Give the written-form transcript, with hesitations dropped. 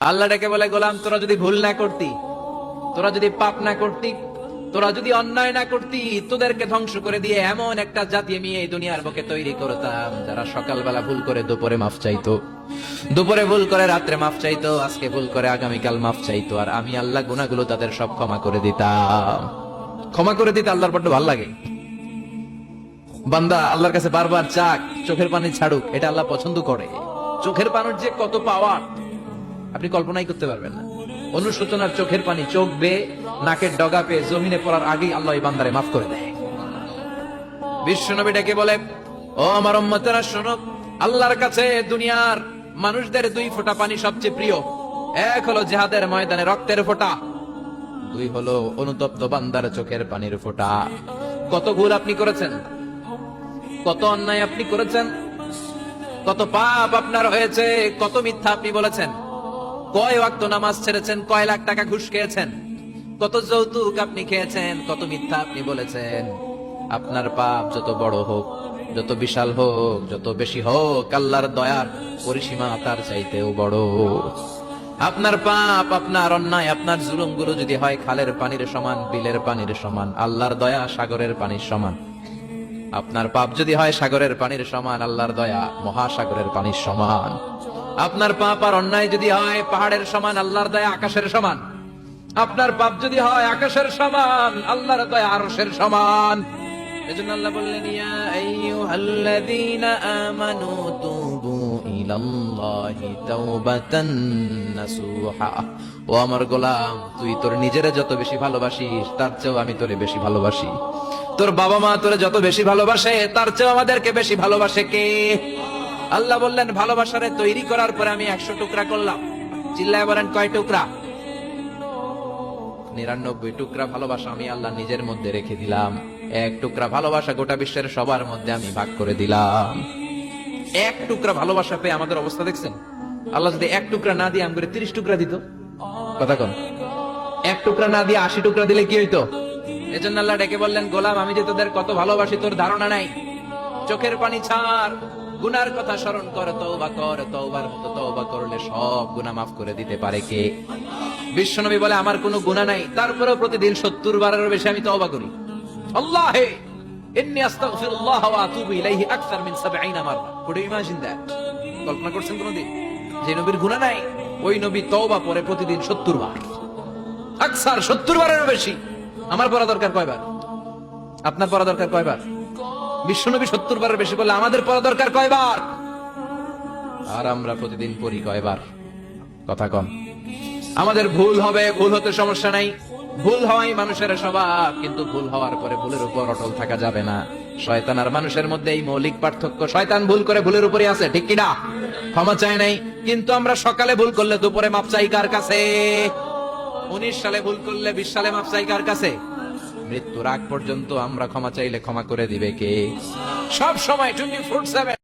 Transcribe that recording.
আল্লাহ ডেকে বলে, গোলাম তোরা যদি ভুল না করতি, তোরা যদি পাপ না করতি, তোরা যদি অন্যায় না করতি, তোদেরকে ধ্বংস করে দিয়ে এমন একটা জাতি আমি এই দুনিয়ার বুকে তৈরি করতাম যারা সকালবেলা ভুল করে দুপুরে মাফ চাইতো, দুপুরে ভুল করে রাত্রে মাফ চাইতো, আজকে ভুল করে আগামীকাল মাফ চাইতো, আর আমি আল্লাহ গুনাহগুলো তাদের সব ক্ষমা করে দিতাম। ক্ষমা করে দিতে আল্লাহর বড্ড ভালো লাগে। বান্দা আল্লাহর কাছে বারবার চাক, চোখের পানি ছাড়ুক, এটা আল্লাহ পছন্দ করে। চোখের পানির যে কত পাওয়ার আপনি কল্পনাই করতে পারবেন না। অনুশোচনার চোখের পানি চোখ বেয়ে নাকের ডগা পেয়ে জমিনে পড়ার আগেই আল্লাহ এই বান্দারে মাফ করে দেয়। বিশ্বনবী ডেকে বলে, ও আমার উম্মতেরা শোনো, আল্লাহর কাছে দুনিয়ার মানুষদের দুই ফোঁটা পানি সবচেয়ে প্রিয়। এক হলো জিহাদের ময়দানে রক্তের ফোঁটা, দুই হলো অনুতপ্ত বান্দার চোখের পানির ফোঁটা। কত ভুল আপনি করেছেন, কত অন্যায় আপনি করেছেন, কত পাপ আপনার হয়েছে, কত মিথ্যা আপনি বলেছেন, কয় ওয়াক্ত নামাজ ছেড়েছেন, কয় লাখ টাকা ঘুষ খেয়েছেন, কত যৌতুক আপনি খেয়েছেন, কত মিথ্যা আপনি বলেছেন। আপনার পাপ যত বড় হোক, যত বিশাল হোক, যত বেশি হোক, আল্লাহর দয়ার পরিসীমা তার চাইতেও বড়। আপনার পাপ, আপনার অন্যায়, আপনার জুলুমগুলো যদি হয় খালের পানির সমান, বিলের পানির সমান, আল্লাহর দয়া সাগরের পানির সমান। আপনার পাপ যদি হয় সাগরের পানির সমান, আল্লাহর দয়া মহাসাগরের পানির সমান। আপনার পাপ আর অন্যায় যদি হয় পাহাড়ের সমান, আল্লাহর দয়া আকাশের সমান। আপনার পাপ যদি হয় আকাশের সমান, আল্লাহর দয়া আরশের সমান। এজন্য আল্লাহ বললেন, ইয়া আইয়ুহাল্লাযীনা আমানু তুবু ইলাল্লাহি তাওবাতান নাসুহা। ও আমার গোলাম, তুই তোর নিজেরে যত বেশি ভালোবাসিস তার চেয়েও আমি তোরে বেশি ভালোবাসি। তোর বাবা মা তোরে যত বেশি ভালোবাসে তার চেয়েও আমাদেরকে বেশি ভালোবাসে কে? আল্লাহ বললেন, ভালোবাসারে তৈরি করার পরে আমি 100 টুকরা করলাম। চিল্লায় বলেন, কয় টুকরা? 99 টুকরা ভালোবাসা আমি আল্লাহ নিজের মধ্যে রেখে দিলাম। 1 টুকরা ভালোবাসা গোটা বিশ্বের সবার মধ্যে আমি ভাগ করে দিলাম। 1 টুকরা ভালোবাসা পেয়ে আমাদের অবস্থা দেখছেন? আল্লাহ যদি 1 টুকরা না দিয়ে আমাকে 30 টুকরা দিত, কথা কোন? 1 টুকরা না দিয়ে 80 টুকরা দিলে কি হইতো? এজন্য আল্লাহ ডেকে বললেন, গোলাম আমি যে তোদের কত ভালোবাসি তোর ধারণা নাই। চোখের পানি ছাড়, গুনার কথা স্মরণ কর, তওবা কর। তওবার মতো তওবা করলে সব গুনাহ মাফ করে দিতে পারে কে? বিশ্বনবী বলে, আমার কোনো গুনাহ নাই, তারপরেও প্রতিদিন 70 বারেরও বেশি আমি তওবা করি। আল্লাহে ইন্নী আস্তাগফিরুল্লাহ ওয়া আতুবু ইলাইহি আকসার মিন 70 মাররা। Could you imagine that? কল্পনা করছেন কোনদিন যে নবীর গুনাহ নাই, ওই নবী তওবা পড়ে প্রতিদিন 70 বার, আকসার 70 বারেরও বেশি। আমার পড়া দরকার কয়বার? আপনার পড়া দরকার কয়বার? বিশ্বনবী 70 বারের বেশি বললে আমাদের পড়া দরকার কয়বার? আর আমরা প্রতিদিন পড়ি কয়বার? কথা কম। আমাদের ভুল হবে, ভুল হতে সমস্যা নাই, ভুল হওয়াই মানুষের স্বভাব, কিন্তু ভুল হওয়ার পরে ভুলের উপর অটল থাকা যাবে না। শয়তান আর মানুষের মধ্যে এই মৌলিক পার্থক্য। শয়তান ভুল করে ভুলের উপরে আছে, ঠিক কিনা? ক্ষমা চায় নাই, কিন্তু আমরা সকালে ভুল করলে দুপুরে মাপ চাই কার কাছে? 19 সালে ভুল করলে 20 সালে মাপ চাই কার কাছে? মৃত্যুর আগ পর্যন্ত আমরা ক্ষমা চাইলে ক্ষমা করে দিবে কে? সব সময় 24/7